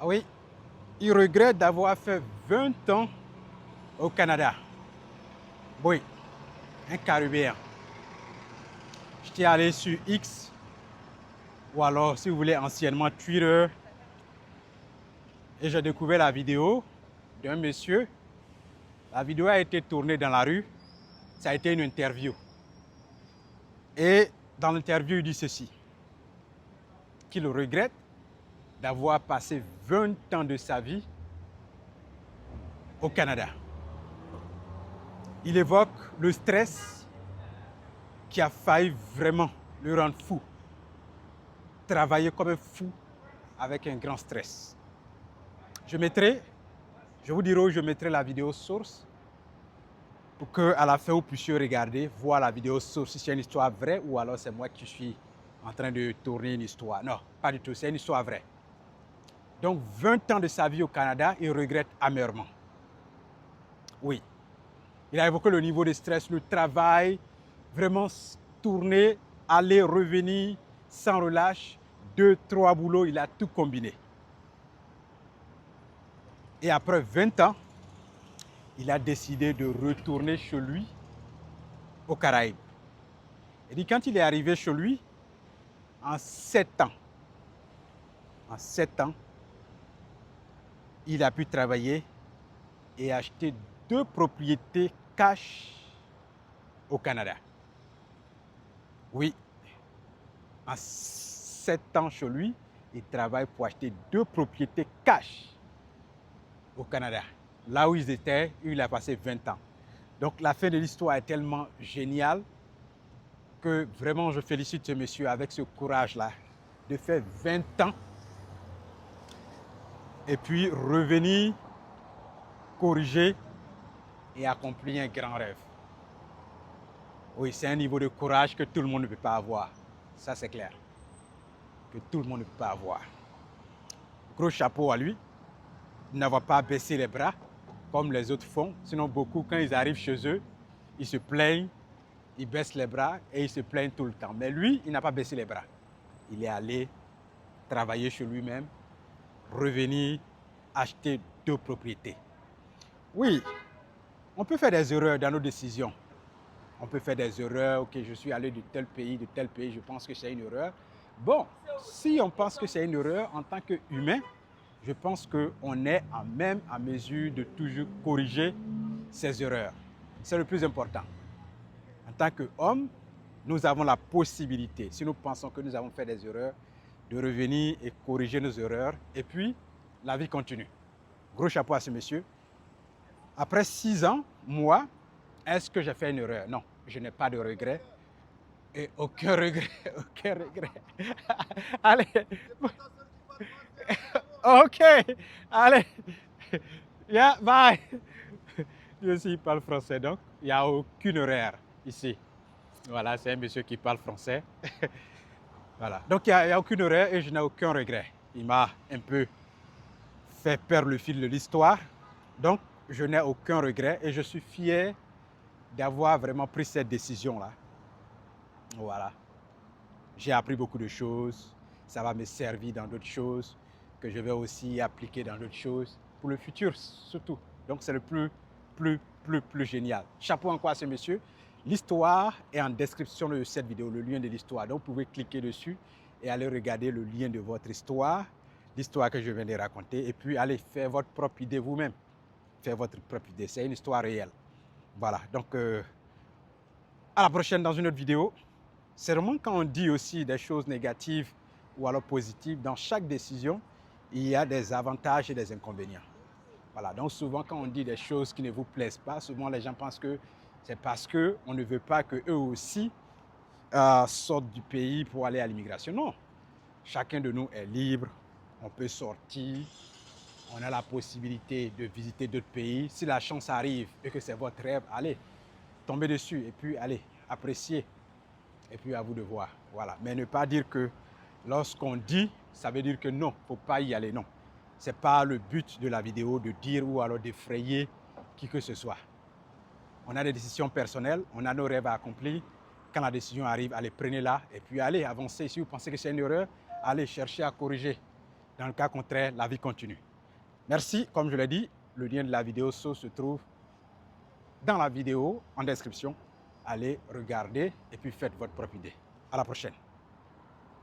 Ah oui, il regrette d'avoir fait 20 ans au Canada. Oui, un Caribéen. J'étais allé sur X, ou alors, si vous voulez, anciennement Twitter, et j'ai découvert la vidéo d'un monsieur. La vidéo a été tournée dans la rue. Ça a été une interview. Et dans l'interview, il dit ceci, qu'il regrette d'avoir passé 20 ans de sa vie au Canada. Il évoque le stress qui a failli vraiment le rendre fou. Travailler comme un fou avec un grand stress. Je vous dirai où je mettrai la vidéo source pour qu'à la fin vous puissiez regarder, voir la vidéo source si c'est une histoire vraie ou alors c'est moi qui suis en train de tourner une histoire. Non, pas du tout, c'est une histoire vraie. Donc 20 ans de sa vie au Canada, il regrette amèrement. Oui, il a évoqué le niveau de stress, le travail, vraiment tourner, aller, revenir, sans relâche, 2, 3 boulots, il a tout combiné. Et après 20 ans, il a décidé de retourner chez lui, aux Caraïbes. Il dit quand il est arrivé chez lui, en 7 ans, il a pu travailler et acheter 2 propriétés cash au Canada. Oui, en 7 ans chez lui, il travaille pour acheter 2 propriétés cash au Canada. Là où ils étaient, il a passé 20 ans. Donc la fin de l'histoire est tellement géniale que vraiment je félicite ce monsieur avec ce courage-là de faire 20 ans et puis revenir, corriger et accomplir un grand rêve. Oui, c'est un niveau de courage que tout le monde ne peut pas avoir. Ça, c'est clair. Que tout le monde ne peut pas avoir. Gros chapeau à lui. N'avoir pas baissé les bras comme les autres font. Sinon, beaucoup, quand ils arrivent chez eux, ils se plaignent, ils baissent les bras et ils se plaignent tout le temps. Mais lui, il n'a pas baissé les bras. Il est allé travailler chez lui-même, revenir, acheter 2 propriétés. Oui, on peut faire des erreurs dans nos décisions. On peut faire des erreurs, ok, je suis allé de tel pays, je pense que c'est une erreur. Bon, si on pense que c'est une erreur, en tant qu'humain, je pense qu'on est même à mesure de toujours corriger ces erreurs. C'est le plus important. En tant qu'homme, nous avons la possibilité, si nous pensons que nous avons fait des erreurs, de revenir et corriger nos erreurs. Et puis, la vie continue. Gros chapeau à ce monsieur. Après 6 ans, moi, est-ce que j'ai fait une erreur? Non, je n'ai pas de regret. Et aucun regret, aucun regret. Allez. Ok, allez. Yeah, bye. Lui aussi, il parle français, donc il n'y a aucune erreur ici. Voilà, c'est un monsieur qui parle français. Voilà, donc il n'y a aucune erreur et je n'ai aucun regret. Il m'a un peu fait perdre le fil de l'histoire. Donc, je n'ai aucun regret et je suis fier d'avoir vraiment pris cette décision-là. Voilà. J'ai appris beaucoup de choses. Ça va me servir dans d'autres choses que je vais aussi appliquer dans d'autres choses pour le futur surtout. Donc, c'est le plus génial. Chapeau encore à ce monsieur. L'histoire est en description de cette vidéo, le lien de l'histoire. Donc, vous pouvez cliquer dessus et aller regarder le lien de votre histoire, l'histoire que je viens de raconter, et puis aller faire votre propre idée vous-même. Faire votre propre idée. C'est une histoire réelle. Voilà. Donc, à la prochaine dans une autre vidéo. C'est vraiment quand on dit aussi des choses négatives ou alors positives, dans chaque décision, il y a des avantages et des inconvénients. Voilà, donc souvent quand on dit des choses qui ne vous plaisent pas, souvent les gens pensent que c'est parce qu'on ne veut pas qu'eux aussi sortent du pays pour aller à l'immigration. Non, chacun de nous est libre, on peut sortir, on a la possibilité de visiter d'autres pays. Si la chance arrive et que c'est votre rêve, allez, tombez dessus et puis allez, appréciez. Et puis à vous de voir. Voilà. Mais ne pas dire que lorsqu'on dit, ça veut dire que non, il ne faut pas y aller. Non. Ce n'est pas le but de la vidéo de dire ou alors d'effrayer qui que ce soit. On a des décisions personnelles, on a nos rêves à accomplir. Quand la décision arrive, allez, prenez-la et puis allez, avancez. Si vous pensez que c'est une erreur, allez chercher à corriger. Dans le cas contraire, la vie continue. Merci, comme je l'ai dit, le lien de la vidéo se trouve dans la vidéo en description. Allez regarder et puis faites votre propre idée. À la prochaine.